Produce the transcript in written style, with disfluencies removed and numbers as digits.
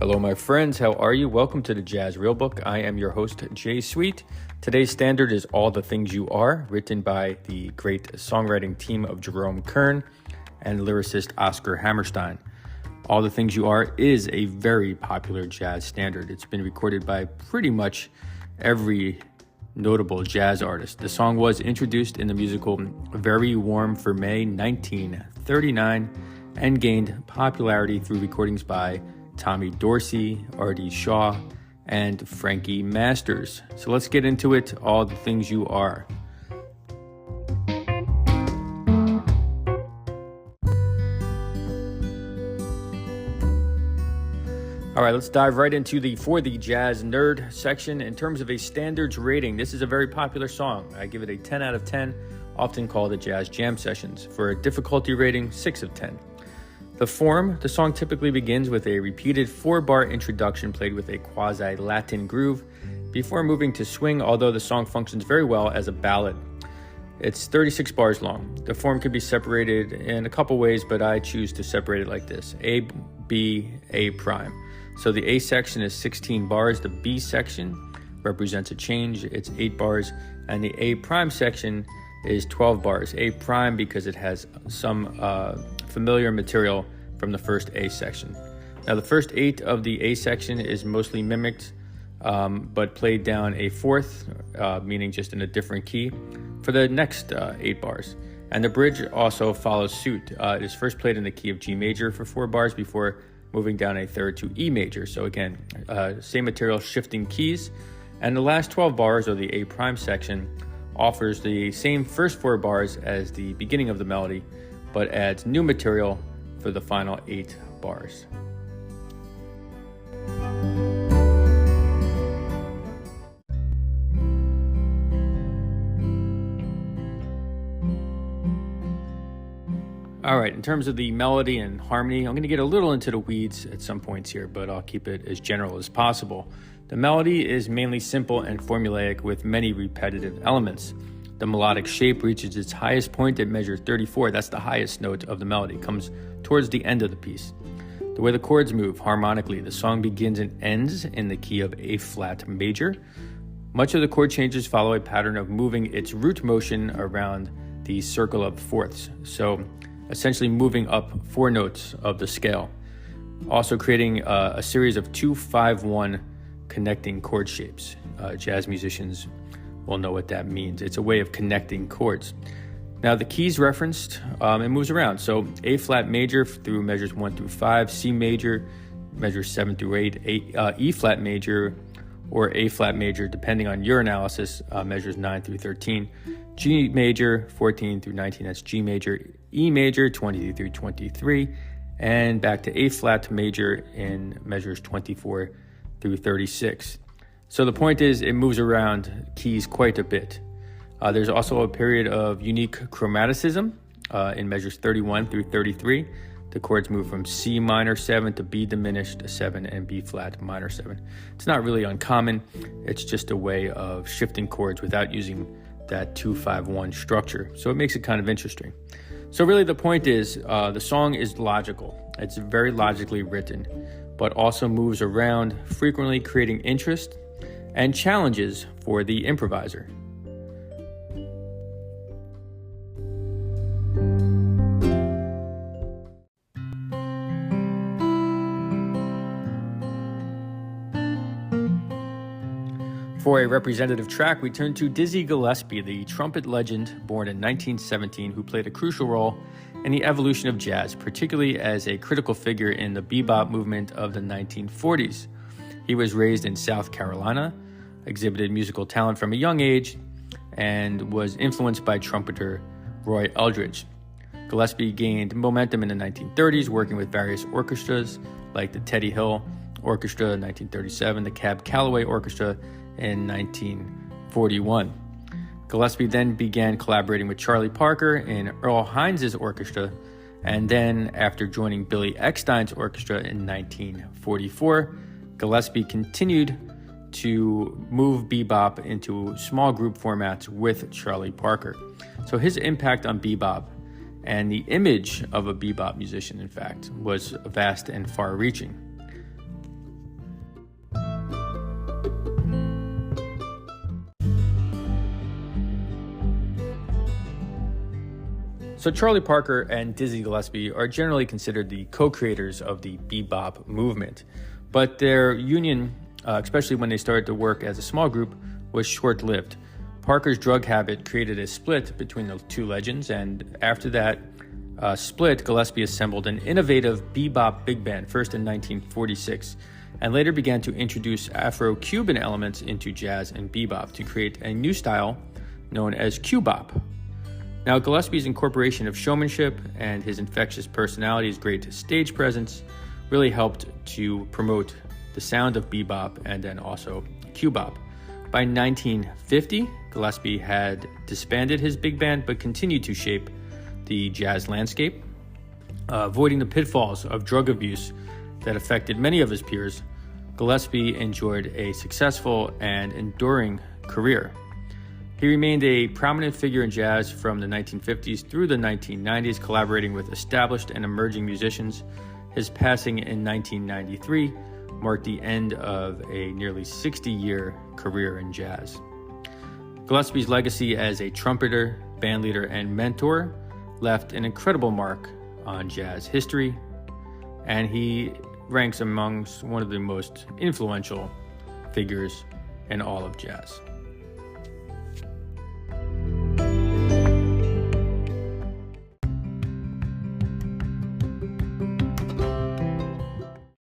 Hello, my friends. How are you? Welcome to the Jazz Real Book. I am your host, Jay Sweet. Today's standard is All the Things You Are, written by the great songwriting team of Jerome, Kern, and lyricist Oscar Hammerstein. All the Things You Are is a very popular jazz standard. It's been recorded by pretty much every notable jazz artist. The song was introduced in the musical Very Warm for May 1939 and gained popularity through recordings by Tommy Dorsey, Artie, and Frankie Masters. So let's get into it. All the Things You Are. All right, let's dive right into the For the Jazz Nerd section. In terms of a standards rating, this is a very popular song. I give it a 10 out of 10, often called a jazz jam sessions. For a difficulty rating, 6 of 10. The form, the song typically begins with a repeated 4-bar introduction played with a quasi-Latin groove before moving to swing, although the song functions very well as a ballad. It's 36 bars long. The form can be separated in a couple ways, but I choose to separate it like this: A, B, A prime. So the A section is 16 bars, the B section represents a change, it's 8 bars, and the A prime section is 12 bars. A prime because it has some familiar material from the first A section. Now the first 8 of the A section is mostly mimicked, but played down a fourth, meaning just in a different key, for the next 8 bars. And the bridge also follows suit. It is first played in the key of G major for 4 bars before moving down a third to E major. So again, same material, shifting keys. And the last 12 bars, or the A prime section, offers the same first 4 bars as the beginning of the melody, but adds new material for the final 8 bars. All right, in terms of the melody and harmony, I'm going to get a little into the weeds at some points here, but I'll keep it as general as possible. The melody is mainly simple and formulaic with many repetitive elements. The melodic shape reaches its highest point at measure 34. That's the highest note of the melody. It comes towards the end of the piece. The way the chords move harmonically, the song begins and ends in the key of A flat major. Much of the chord changes follow a pattern of moving its root motion around the circle of fourths. So essentially moving up 4 notes of the scale. Also creating a series of 2-5-1 connecting chord shapes. Jazz musicians will know what that means. It's a way of connecting chords. Now the keys referenced, it moves around. So A flat major through measures 1 through 5, C major, measures 7 through 8, E flat major or A flat major, depending on your analysis, measures 9 through 13, G major 14 through 19, that's G major, E major 20 through 23, and back to A flat major in measures 24 through 36. So the point is, it moves around keys quite a bit. There's also a period of unique chromaticism in measures 31 through 33. The chords move from C minor 7 to B diminished 7 and B flat minor 7. It's not really uncommon. It's just a way of shifting chords without using that 2-5-1 structure. So it makes it kind of interesting. So really the point is, the song is logical. It's very logically written, but also moves around, frequently creating interest and challenges for the improviser. For a representative track, we turn to Dizzy Gillespie, the trumpet legend born in 1917, who played a crucial role in the evolution of jazz, particularly as a critical figure in the bebop movement of the 1940s. He was raised in South Carolina, exhibited musical talent from a young age, and was influenced by trumpeter Roy Eldridge. Gillespie gained momentum in the 1930s, working with various orchestras like the Teddy Hill Orchestra in 1937, the Cab Calloway Orchestra in 1941. Gillespie then began collaborating with Charlie Parker in Earl Hines' orchestra, and then after joining Billy Eckstine's orchestra in 1944, Gillespie continued to move bebop into small group formats with Charlie Parker. So his impact on bebop and the image of a bebop musician, in fact, was vast and far-reaching. So Charlie Parker and Dizzy Gillespie are generally considered the co-creators of the bebop movement, but their union, especially when they started to work as a small group, was short-lived. Parker's drug habit created a split between the two legends, and after that split, Gillespie assembled an innovative bebop big band, first in 1946, and later began to introduce Afro-Cuban elements into jazz and bebop to create a new style known as Cubop. Now, Gillespie's incorporation of showmanship and his infectious personality, his great stage presence, really helped to promote the sound of bebop and then also Cubop. By 1950, Gillespie had disbanded his big band but continued to shape the jazz landscape. Avoiding the pitfalls of drug abuse that affected many of his peers, Gillespie enjoyed a successful and enduring career. He remained a prominent figure in jazz from the 1950s through the 1990s, collaborating with established and emerging musicians. His passing in 1993 marked the end of a nearly 60-year career in jazz. Gillespie's legacy as a trumpeter, bandleader, and mentor left an incredible mark on jazz history, and he ranks amongst one of the most influential figures in all of jazz.